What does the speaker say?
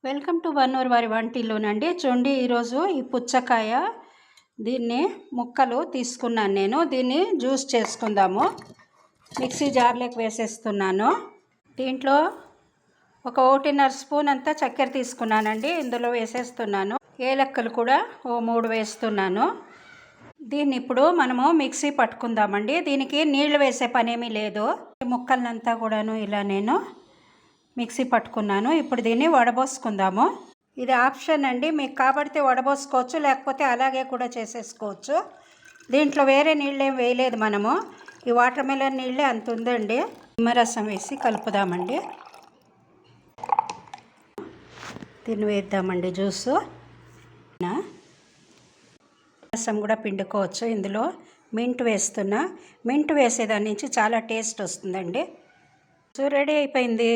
Welcome to Vannuru వారి వంటిల్లోనండి. చూడండి, ఈరోజు ఈ పుచ్చకాయ దీన్ని ముక్కలు తీసుకున్నాను. నేను దీన్ని జ్యూస్ చేసుకుందాము. మిక్సీ జార్లోకి వేసేస్తున్నాను. దీంట్లో ఒక 1.5 స్పూన్ అంతా చక్కెర తీసుకున్నానండి. ఇందులో వేసేస్తున్నాను. ఏలక్కలు కూడా 3 వేస్తున్నాను. దీన్ని ఇప్పుడు మనము మిక్సీ పట్టుకుందామండి. దీనికి నీళ్లు వేసే పనేమీ లేదు. ముక్కలనంతా కూడాను ఇలా నేను మిక్సీ పట్టుకున్నాను. ఇప్పుడు దీన్ని వడబోసుకుందాము. ఇది ఆప్షన్ అండి, మీకు కాబడితే వడబోసుకోవచ్చు, లేకపోతే అలాగే కూడా చేసేసుకోవచ్చు. దీంట్లో వేరే నీళ్ళు ఏం వేయలేదు. మనము ఈ వాటర్ మెలన్ నీళ్ళే అంత ఉందండి. నిమ్మరసం వేసి కలుపుదామండి. దీన్ని వేద్దామండి జ్యూసు. రసం కూడా పిండుకోవచ్చు. ఇందులో మింట్ వేస్తున్నా. మింట్ వేసేదాని నుంచి చాలా టేస్ట్ వస్తుందండి. సో రెడీ అయిపోయింది.